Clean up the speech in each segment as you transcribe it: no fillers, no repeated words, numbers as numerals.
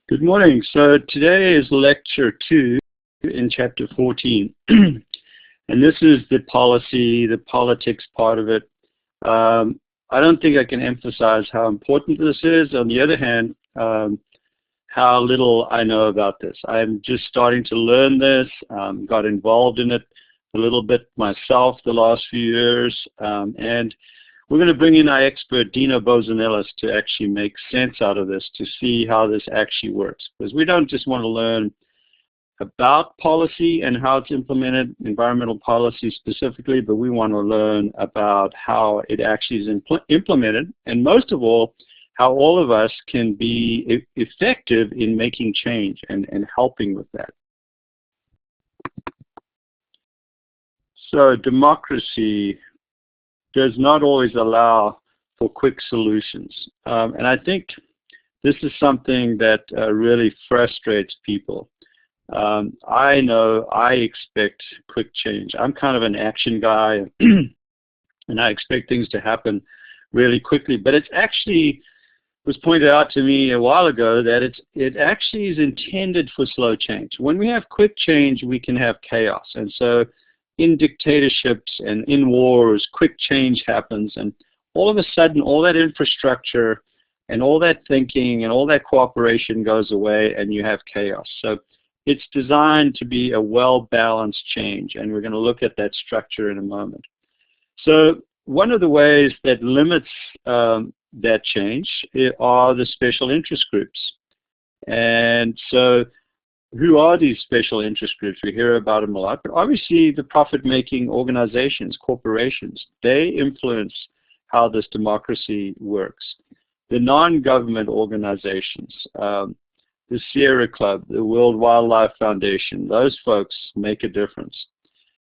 Good morning. So today is lecture 2 in chapter 14. And this is the policy, the politics part of it. I don't think I can emphasize how important this is. On the other hand, how little I know about this. I'm just starting to learn this, got involved in it a little bit myself the last few years, and we're going to bring in our expert, Dino Bozanellis, to actually make sense out of this, to see how this actually works. Because we don't just want to learn about policy and how it's implemented, environmental policy specifically, but we want to learn about how it actually is implemented, and most of all, how all of us can be effective in making change and helping with that. So democracy does not always allow for quick solutions. And I think this is something that really frustrates people. I know I expect quick change. I'm kind of an action guy, and I expect things to happen really quickly. But it actually was pointed out to me a while ago that it actually is intended for slow change. When we have quick change, we can have chaos. And so in dictatorships and in wars, quick change happens, and all of a sudden, all that infrastructure and all that thinking and all that cooperation goes away, and you have chaos. So it's designed to be a well-balanced change, and we're going to look at that structure in a moment. So one of the ways that limits that change are the special interest groups. And so who are these special interest groups? We hear about them a lot, but obviously the profit-making organizations, corporations, they influence how this democracy works. The non-government organizations, the Sierra Club, the World Wildlife Foundation, those folks make a difference.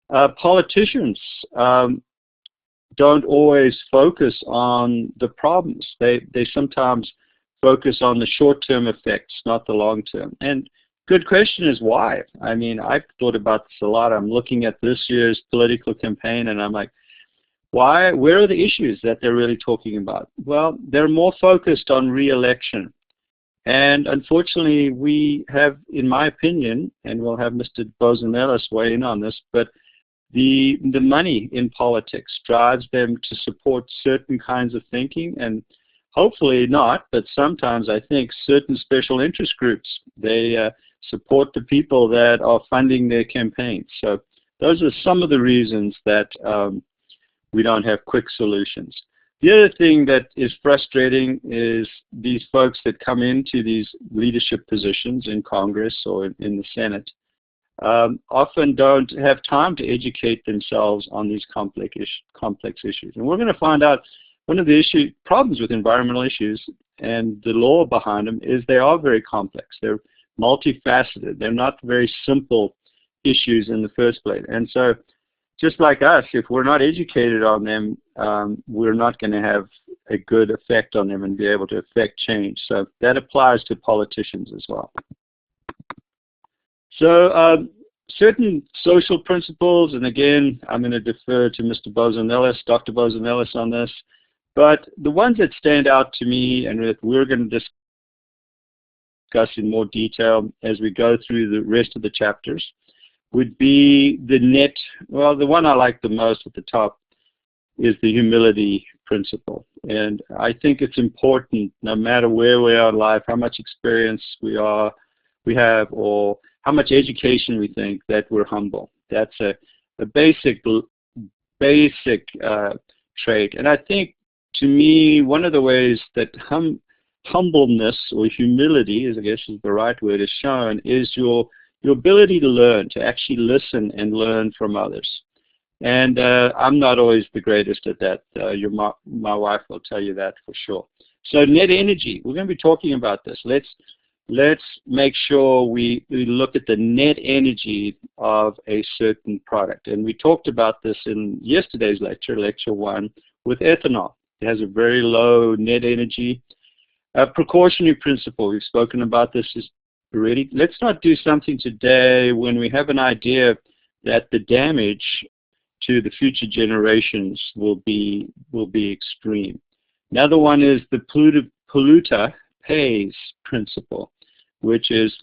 Politicians don't always focus on the problems. They sometimes focus on the short-term effects, not the long-term. And good question is why. I mean, I've thought about this a lot. I'm looking at this year's political campaign, and I'm like, why? Where are the issues that they're really talking about? Well, they're more focused on re-election. And unfortunately, we have, in my opinion, and we'll have Mr. Bozanellis weigh in on this, but the money in politics drives them to support certain kinds of thinking, and hopefully not, but sometimes I think certain special interest groups, they support the people that are funding their campaigns. So those are some of the reasons that we don't have quick solutions. The other thing that is frustrating is these folks that come into these leadership positions in Congress or in the Senate often don't have time to educate themselves on these complex issues. And we're going to find out one of the problems with environmental issues and the law behind them is they are very complex. They're multifaceted. They're not very simple issues in the first place. And so just like us, if we're not educated on them, we're not going to have a good effect on them and be able to affect change. So that applies to politicians as well. So certain social principles, and again, I'm going to defer to Mr. Bozanellis, Dr. Bozanellis on this, but the ones that stand out to me and that we're going to discuss in more detail as we go through the rest of the chapters would be the one I like the most at the top is the humility principle. And I think it's important, no matter where we are in life, how much experience we have, or how much education we think, that we're humble. That's a basic trait. And I think, to me, one of the ways that humbleness or humility, I guess is the right word, is shown is your ability to learn, to actually listen and learn from others. And I'm not always the greatest at that. My wife will tell you that for sure. So net energy, we're going to be talking about this. Let's make sure we look at the net energy of a certain product. And we talked about this in yesterday's lecture, lecture 1, with ethanol. It has a very low net energy. A precautionary principle, we've spoken about this already. Let's not do something today when we have an idea that the damage to the future generations will be extreme. Another one is the polluter pays principle. which is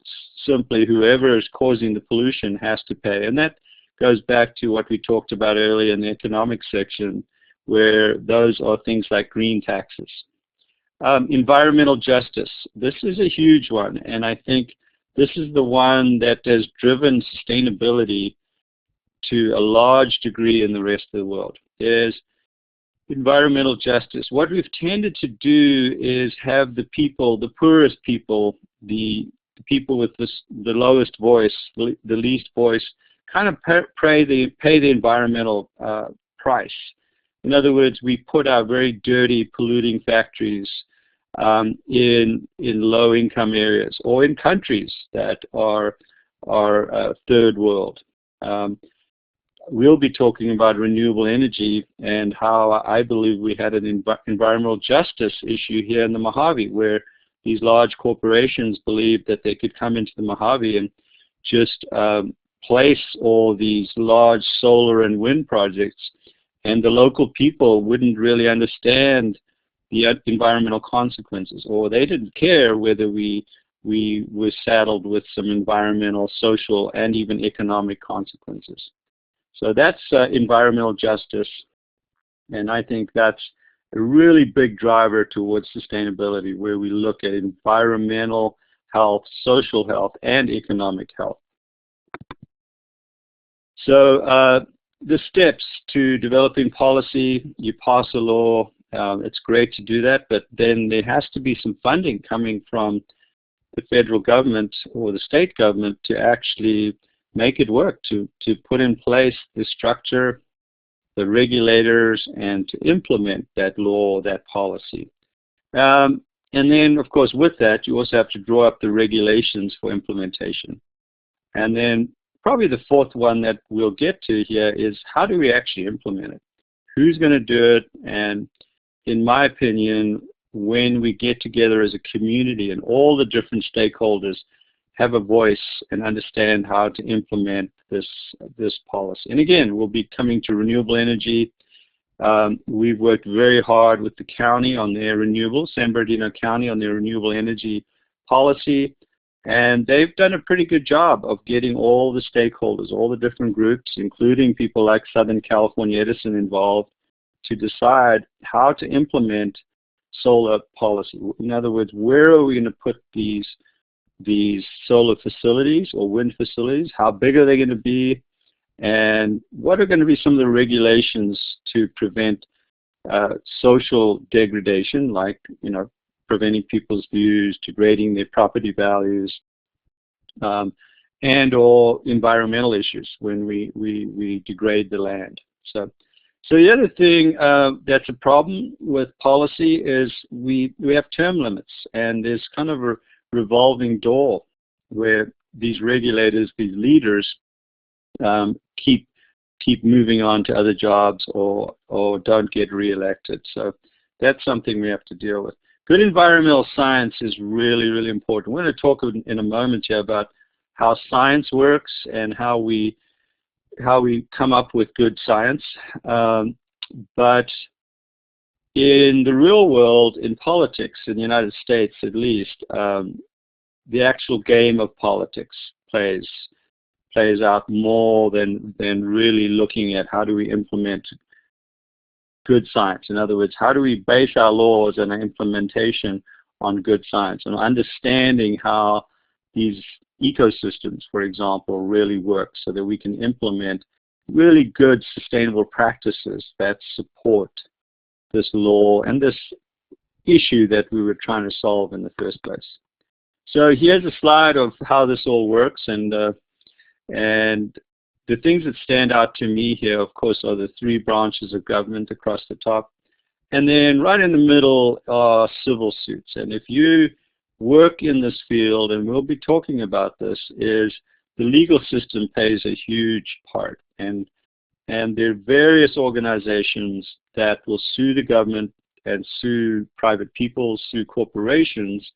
simply whoever is causing the pollution has to pay. And that goes back to what we talked about earlier in the economic section, where those are things like green taxes. Environmental justice. This is a huge one, and I think this is the one that has driven sustainability to a large degree in the rest of the world, is environmental justice. What we've tended to do is have the people, the poorest people, the people with the lowest voice, the least voice, kind of pay the environmental price. In other words, we put our very dirty, polluting factories in low-income areas or in countries that are third world. We'll be talking about renewable energy and how I believe we had an environmental justice issue here in the Mojave, where these large corporations believed that they could come into the Mojave and just place all these large solar and wind projects, and the local people wouldn't really understand the environmental consequences, or they didn't care whether we were saddled with some environmental, social, and even economic consequences. So that's environmental justice, and I think that's a really big driver towards sustainability, where we look at environmental health, social health, and economic health. So the steps to developing policy: you pass a law. It's great to do that, but then there has to be some funding coming from the federal government or the state government to actually make it work, to put in place the structure, the regulators, and to implement that law, that policy. And then, of course, with that, you also have to draw up the regulations for implementation. And then probably the fourth one that we'll get to here is, how do we actually implement it? Who's going to do it? And in my opinion, when we get together as a community and all the different stakeholders have a voice and understand how to implement this policy. And again, we'll be coming to renewable energy. We've worked very hard with the county on their renewable, San Bernardino County on their renewable energy policy. And they've done a pretty good job of getting all the stakeholders, all the different groups, including people like Southern California Edison, involved to decide how to implement solar policy. In other words, where are we going to put these solar facilities or wind facilities? How big are they going to be? And what are going to be some of the regulations to prevent social degradation, like, preventing people's views, degrading their property values, and or environmental issues when we degrade the land. So the other thing that's a problem with policy is we have term limits, and there's kind of a revolving door where these regulators, these leaders, keep moving on to other jobs or don't get reelected. So that's something we have to deal with. Good environmental science is really, really important. We're going to talk in a moment here about how science works and how we come up with good science. But in the real world, in politics, in the United States at least, the actual game of politics plays out more than really looking at how do we implement good science. In other words, how do we base our laws and our implementation on good science, and understanding how these ecosystems, for example, really work, so that we can implement really good sustainable practices that support this law and this issue that we were trying to solve in the first place. So here's a slide of how this all works, and the things that stand out to me here, of course, are the three branches of government across the top. And then right in the middle are civil suits. And if you work in this field, and we'll be talking about this, is the legal system plays a huge part. And there are various organizations that will sue the government and sue private people, sue corporations,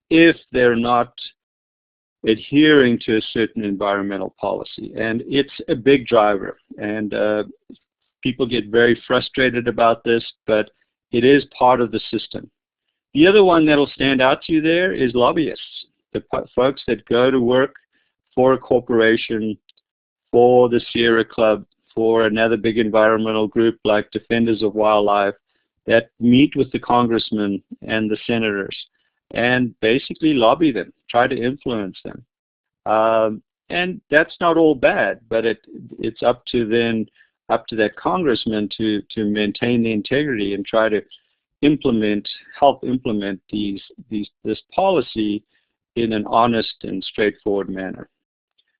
if they're not adhering to a certain environmental policy. And it's a big driver, and people get very frustrated about this, but it is part of the system. The other one that'll stand out to you there is lobbyists. the folks that go to work for a corporation, for the Sierra Club, for another big environmental group like Defenders of Wildlife, that meet with the congressmen and the senators and basically lobby them, try to influence them. And that's not all bad, but it's up to that congressman to maintain the integrity and try to help implement this policy in an honest and straightforward manner.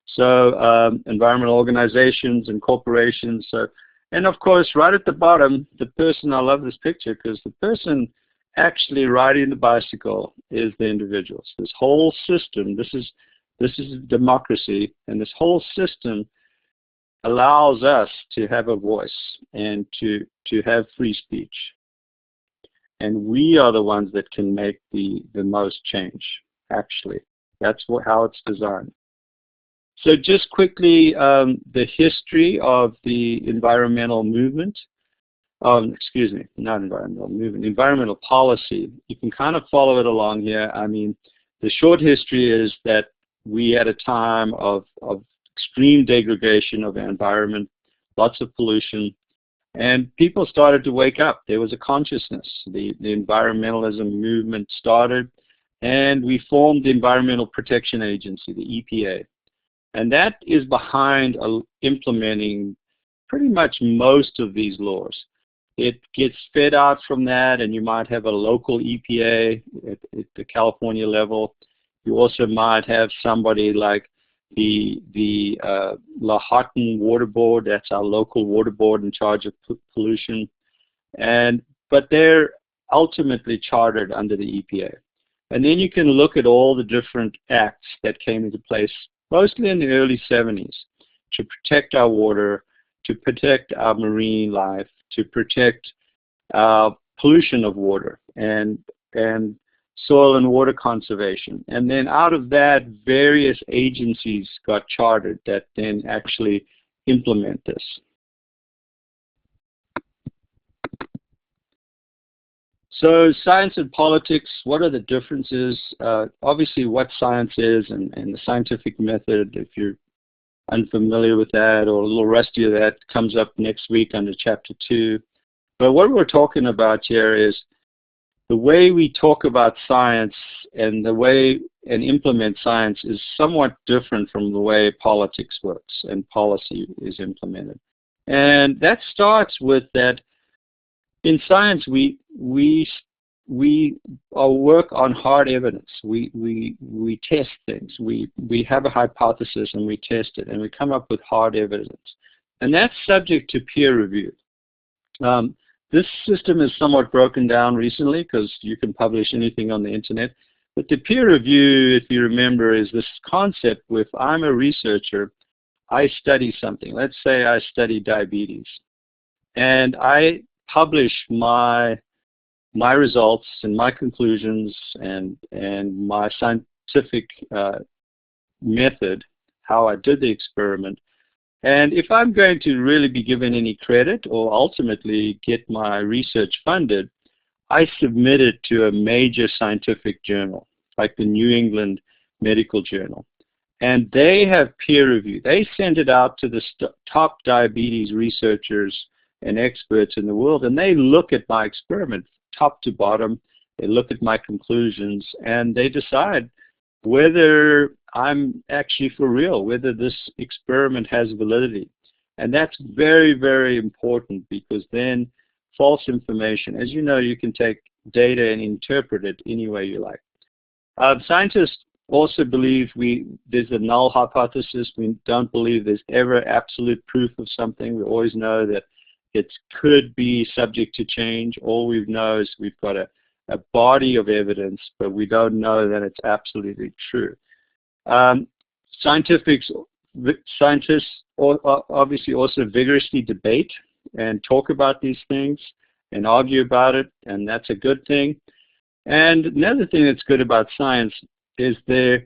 So environmental organizations and corporations, and of course right at the bottom, the person, I love this picture because the person actually riding the bicycle is the individuals. This whole system, this is democracy, and this whole system allows us to have a voice and to have free speech. And we are the ones that can make the most change, actually. That's how it's designed. So just quickly, the history of the environmental movement. Excuse me, not environmental movement, environmental policy. You can kind of follow it along here. I mean, the short history is that we had a time of extreme degradation of the environment, lots of pollution, and people started to wake up. There was a consciousness. The environmentalism movement started, and we formed the Environmental Protection Agency, the EPA. And that is behind implementing pretty much most of these laws. It gets fed out from that, and you might have a local EPA at the California level. You also might have somebody like the Lahontan Water Board. That's our local water board in charge of pollution. But they're ultimately chartered under the EPA. And then you can look at all the different acts that came into place, mostly in the early 70s, to protect our water, to protect our marine life, to protect pollution of water and soil and water conservation. And then out of that, various agencies got chartered that then actually implement this. So science and politics, what are the differences? Obviously what science is and the scientific method, if you're unfamiliar with that or a little rusty of that, comes up next week under Chapter 2. But what we're talking about here is the way we talk about science and the way and implement science is somewhat different from the way politics works and policy is implemented. And that starts with that in science we work on hard evidence. We test things. We have a hypothesis and we test it and we come up with hard evidence. And that's subject to peer review. This system is somewhat broken down recently because you can publish anything on the internet. But the peer review, if you remember, is this concept with I'm a researcher, I study something. Let's say I study diabetes. And I publish my results and my conclusions and my scientific method, how I did the experiment. And if I'm going to really be given any credit or ultimately get my research funded, I submit it to a major scientific journal, like the New England Medical Journal. And they have peer review. They send it out to the top diabetes researchers and experts in the world, and they look at my experiment top to bottom. They look at my conclusions, and they decide whether I'm actually for real, whether this experiment has validity. And that's very, very important because then false information, as you know, you can take data and interpret it any way you like. Scientists also believe there's a null hypothesis. We don't believe there's ever absolute proof of something. We always know that it could be subject to change. All we know is we've got a body of evidence, but we don't know that it's absolutely true. Scientists obviously also vigorously debate and talk about these things and argue about it, and that's a good thing. And another thing that's good about science is the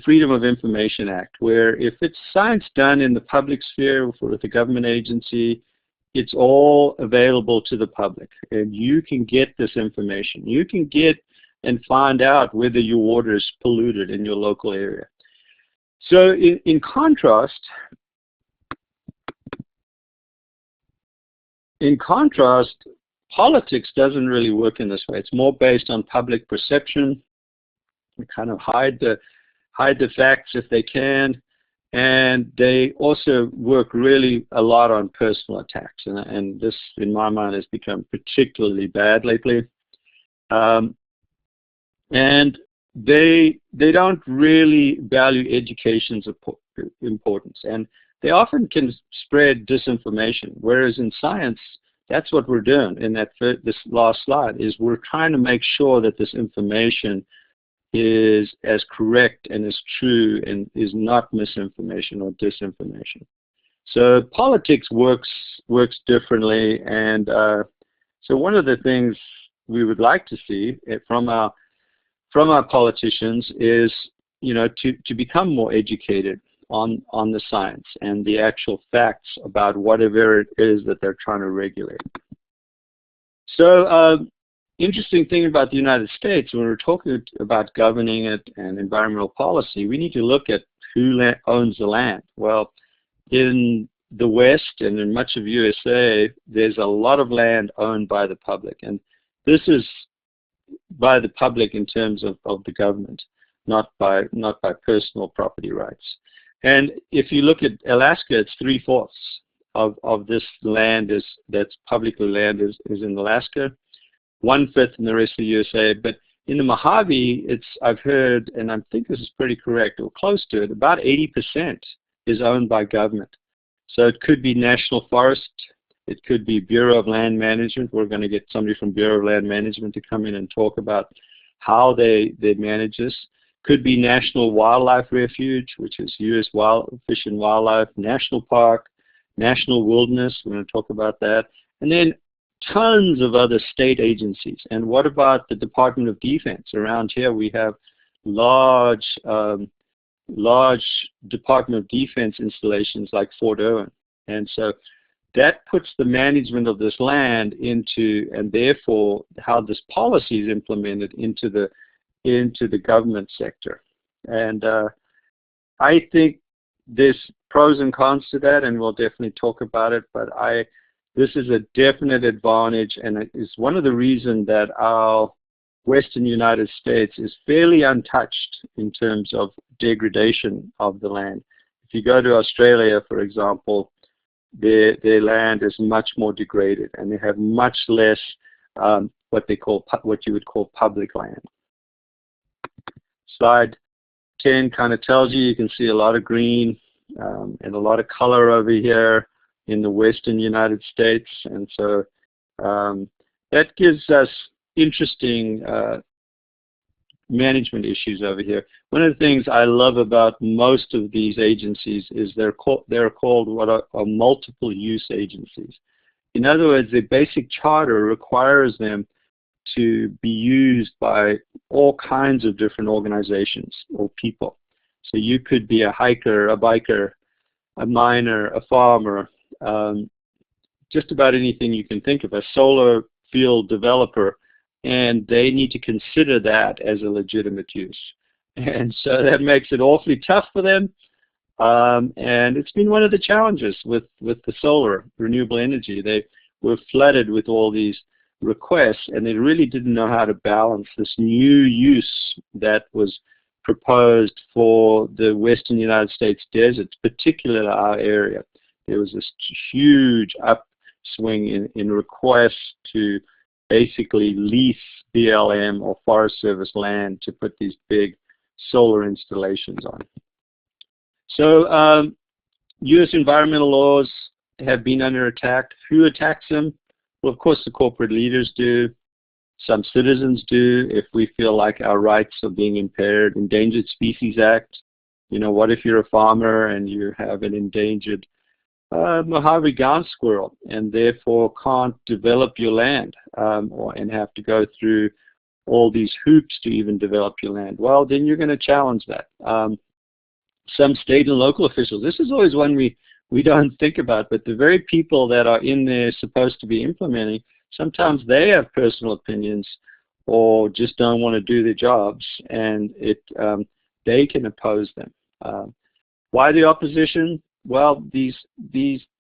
Freedom of Information Act, where if it's science done in the public sphere with a government agency, it's all available to the public, and you can get this information. You can get and find out whether your water is polluted in your local area. So in contrast, politics doesn't really work in this way. It's more based on public perception. We kind of hide the facts if they can, and they also work really a lot on personal attacks. And this, in my mind, has become particularly bad lately. And they don't really value education's importance, and they often can spread disinformation. Whereas in science, that's what we're doing in this last slide, is we're trying to make sure that this information is as correct and as true and is not misinformation or disinformation. So politics works differently, and so one of the things we would like to see from our politicians is, you know, to become more educated on the science and the actual facts about whatever it is that they're trying to regulate. So interesting thing about the United States, when we're talking about governing it and environmental policy, we need to look at who owns the land. Well, in the West and in much of USA, there's a lot of land owned by the public, and this is by the public in terms of the government, not by personal property rights. And if you look at Alaska, it's 3/4 of this land that's publicly land is in Alaska, 1/5 in the rest of the USA. But in the Mojave, I've heard, and I think this is pretty correct or close to it, about 80% is owned by government. So it could be National Forest, it could be Bureau of Land Management. We're going to get somebody from Bureau of Land Management to come in and talk about how they manage this. Could be National Wildlife Refuge, which is U.S. Fish and Wildlife, National Park, National Wilderness. We're going to talk about that. And then tons of other state agencies. And what about the Department of Defense? Around here we have large Department of Defense installations like Fort Irwin. And so that puts the management of this land into, and therefore how this policy is implemented into the government sector. And I think there's pros and cons to that, and we'll definitely talk about it, but this is a definite advantage, and it is one of the reasons that our Western United States is fairly untouched in terms of degradation of the land. If you go to Australia, for example, their land is much more degraded, and they have much less what you would call public land. Slide 10 kind of tells you can see a lot of green and a lot of color over here in the Western United States, and so that gives us interesting management issues over here. One of the things I love about most of these agencies is they're called what are multiple use agencies. In other words, their basic charter requires them to be used by all kinds of different organizations or people. So you could be a hiker, a biker, a miner, a farmer, just about anything you can think of, a solar field developer, and they need to consider that as a legitimate use. And so that makes it awfully tough for them, and it's been one of the challenges with the solar renewable energy. They were flooded with all these requests, and they really didn't know how to balance this new use that was proposed for the Western United States deserts, particularly our area. There was this huge upswing in requests to basically lease BLM or Forest Service land to put these big solar installations on. So U.S. environmental laws have been under attack. Who attacks them? Well, of course, the corporate leaders do. Some citizens do if we feel like our rights are being impaired. Endangered Species Act. You know, what if you're a farmer and you have an endangered Mojave ground squirrel and therefore can't develop your land and have to go through all these hoops to even develop your land? Well, then you're going to challenge that. Some state and local officials, this is always one we don't think about, but the very people that are in there supposed to be implementing, sometimes they have personal opinions or just don't want to do their jobs, and they can oppose them. Why the opposition? Well,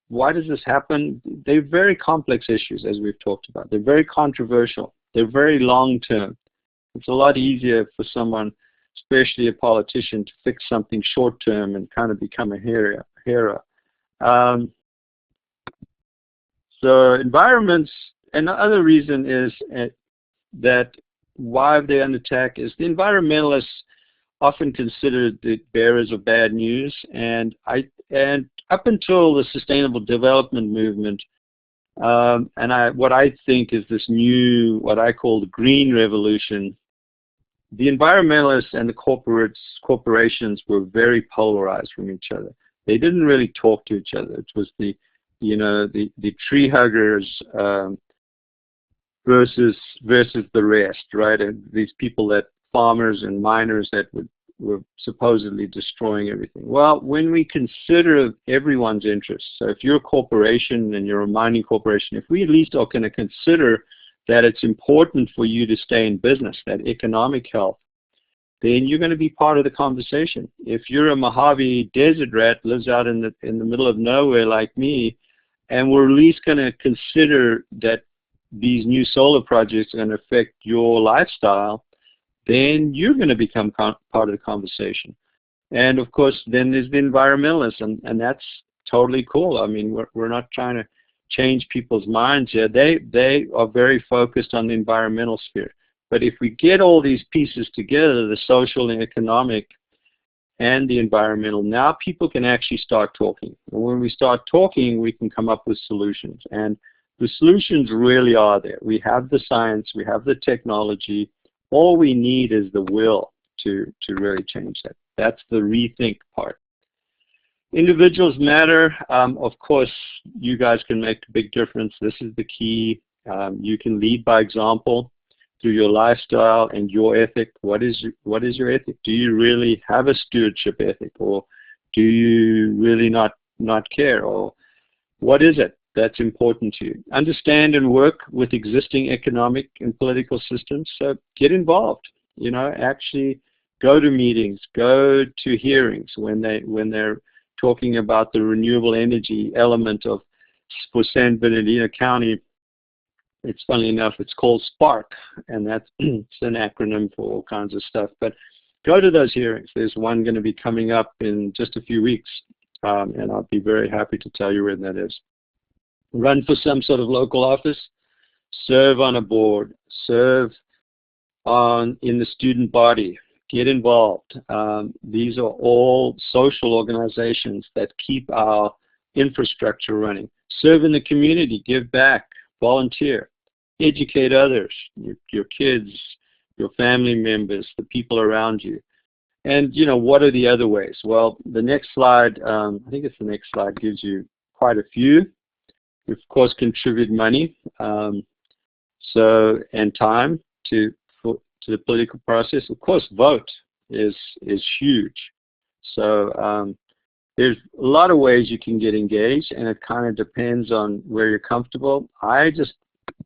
why does this happen? They're very complex issues, as we've talked about. They're very controversial. They're very long-term. It's a lot easier for someone, especially a politician, to fix something short-term and kind of become a hero. So environments, and the other reason is that why they're under attack is the environmentalists often considered the bearers of bad news, and up until the sustainable development movement, what I think is this new, what I call the green revolution, the environmentalists and the corporations were very polarized from each other. They didn't really talk to each other. It was the tree huggers versus the rest, right? And these people, that farmers and miners that were supposedly destroying everything. Well, when we consider everyone's interests, so if you're a corporation and you're a mining corporation, if we at least are going to consider that it's important for you to stay in business, that economic health, then you're going to be part of the conversation. If you're a Mojave desert rat, lives out in the middle of nowhere like me, and we're at least going to consider that these new solar projects are going to affect your lifestyle, then you're going to become part of the conversation. And of course, then there's the environmentalists, and that's totally cool. I mean, we're not trying to change people's minds here. They are very focused on the environmental sphere. But if we get all these pieces together, the social and economic and the environmental, now people can actually start talking. And when we start talking, we can come up with solutions. And the solutions really are there. We have the science, we have the technology. All we need is the will to really change that. That's the rethink part. Individuals matter. Of course, you guys can make a big difference. This is the key. You can lead by example through your lifestyle and your ethic. What is your ethic? Do you really have a stewardship ethic, or do you really not care? Or what is it that's important to you? Understand and work with existing economic and political systems. So get involved. You know, actually go to meetings, go to hearings when they're talking about the renewable energy element for San Bernardino County. It's funny enough, it's called SPARK, and that's it's an acronym for all kinds of stuff. But go to those hearings. There's one going to be coming up in just a few weeks, and I'll be very happy to tell you when that is. Run for some sort of local office, serve on a board, serve in the student body, get involved. These are all social organizations that keep our infrastructure running. Serve in the community, give back, volunteer, educate others, your kids, your family members, the people around you. And, you know, what are the other ways? Well, the next slide, I think it's the next slide, gives you quite a few. We, of course, contribute money and time to the political process. Of course, vote is huge. So there's a lot of ways you can get engaged, and it kind of depends on where you're comfortable. I just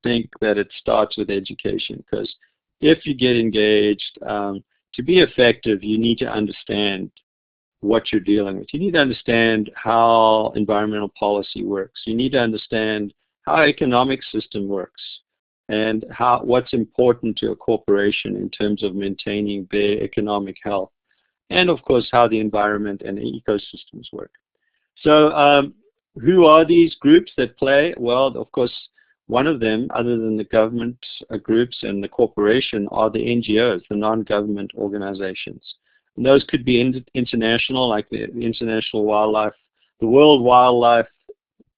think that it starts with education, because if you get engaged, to be effective, you need to understand what you're dealing with. You need to understand how environmental policy works. You need to understand how economic system works, and what's important to a corporation in terms of maintaining their economic health, and of course how the environment and the ecosystems work. So who are these groups that play? Well, of course, one of them, other than the government groups and the corporation, are the NGOs, the non-government organizations. And those could be international, like the International Wildlife, the World Wildlife,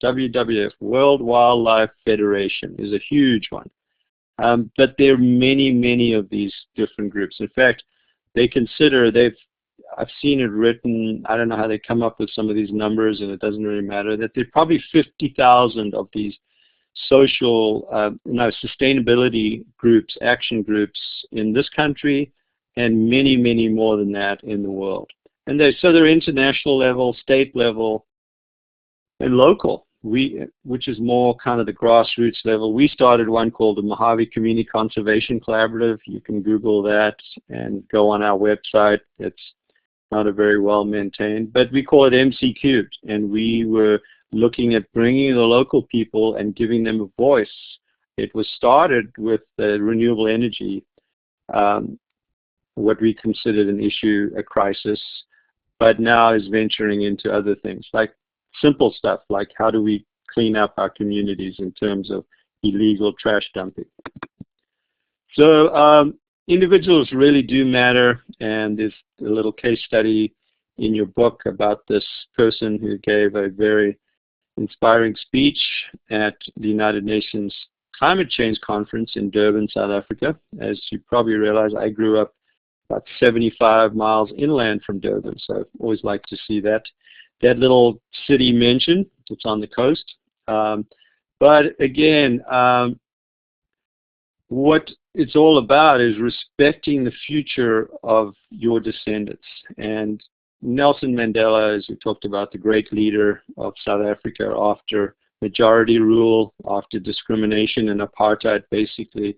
WWF, World Wildlife Federation is a huge one. But there are many, many of these different groups. In fact, I've seen it written, I don't know how they come up with some of these numbers, and it doesn't really matter, that there are probably 50,000 of these sustainability groups, action groups in this country, and many, many more than that in the world. And they're international level, state level, and local. which is more kind of the grassroots level. We started one called the Mojave Community Conservation Collaborative. You can Google that and go on our website. It's not a very well maintained, but we call it MC Cubed, and we were looking at bringing the local people and giving them a voice. It was started with renewable energy, what we considered an issue, a crisis, but now is venturing into other things, like simple stuff, like how do we clean up our communities in terms of illegal trash dumping. So individuals really do matter, and there's a little case study in your book about this person who gave a very inspiring speech at the United Nations Climate Change Conference in Durban, South Africa. As you probably realize, I grew up about 75 miles inland from Durban, so I've always liked to see that little city mentioned. It's on the coast. But again, what it's all about is respecting the future of your descendants. And Nelson Mandela, as we talked about, the great leader of South Africa after majority rule, after discrimination and apartheid basically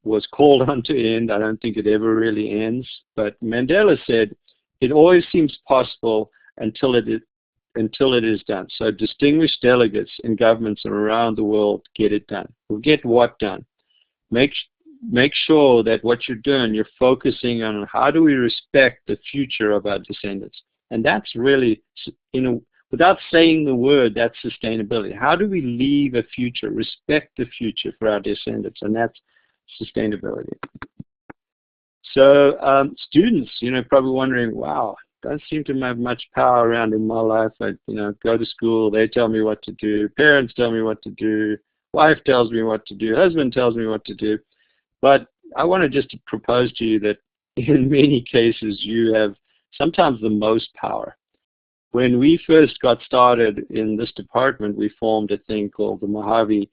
was called on to end. I don't think it ever really ends. But Mandela said, it always seems possible until it is done. So distinguished delegates in governments around the world get it done. Well, get what done? Make sure that what you're doing, you're focusing on how do we respect the future of our descendants. And that's really, without saying the word, that's sustainability. How do we leave a future, respect the future for our descendants? And that's sustainability. So students, probably wondering, wow, don't seem to have much power around in my life. I, go to school, they tell me what to do, parents tell me what to do, wife tells me what to do, husband tells me what to do. But I want to just propose to you that in many cases you have sometimes the most power. When we first got started in this department, we formed a thing called the Mojave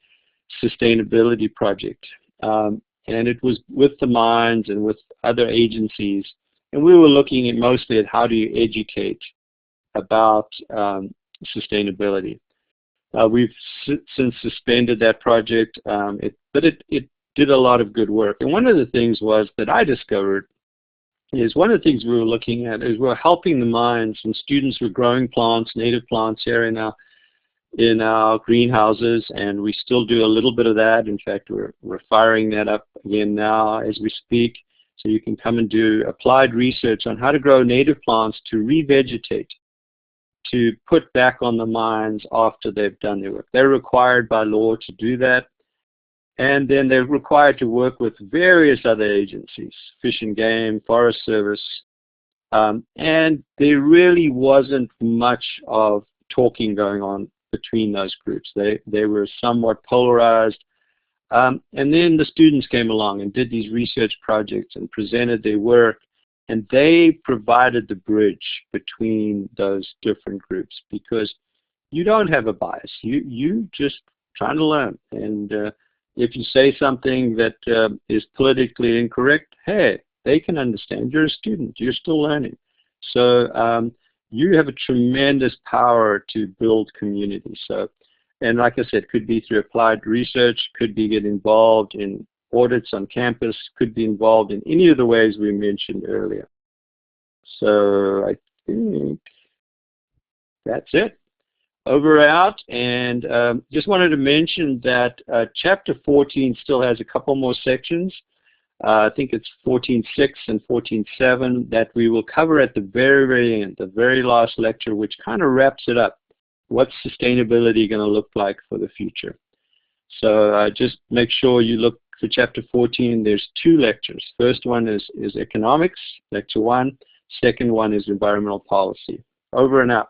Sustainability Project. And it was with the mines and with other agencies. And we were looking at mostly at how do you educate about sustainability. We've since suspended that project, but it did a lot of good work. And one of the things was that I discovered is one of the things we were looking at is we're helping the mines, and students were growing plants, native plants here in our greenhouses, and we still do a little bit of that. In fact, we're firing that up again now as we speak. So you can come and do applied research on how to grow native plants to revegetate, to put back on the mines after they've done their work. They're required by law to do that. And then they're required to work with various other agencies, Fish and Game, Forest Service. And there really wasn't much of talking going on between those groups. They were somewhat polarized. And then the students came along and did these research projects and presented their work, and they provided the bridge between those different groups, because you don't have a bias. You just trying to learn. And if you say something that is politically incorrect, hey, they can understand. You're a student. You're still learning. So you have a tremendous power to build community. So, and like I said, could be through applied research, could be get involved in audits on campus, could be involved in any of the ways we mentioned earlier. So I think that's it. Over out, and just wanted to mention that Chapter 14 still has a couple more sections. I think it's 14.6 and 14.7 that we will cover at the very, very end, the very last lecture, which kind of wraps it up. What's sustainability going to look like for the future? So just make sure you look for Chapter 14. There's 2 lectures. First one is economics, Lecture 1. Second one is environmental policy. Over and out.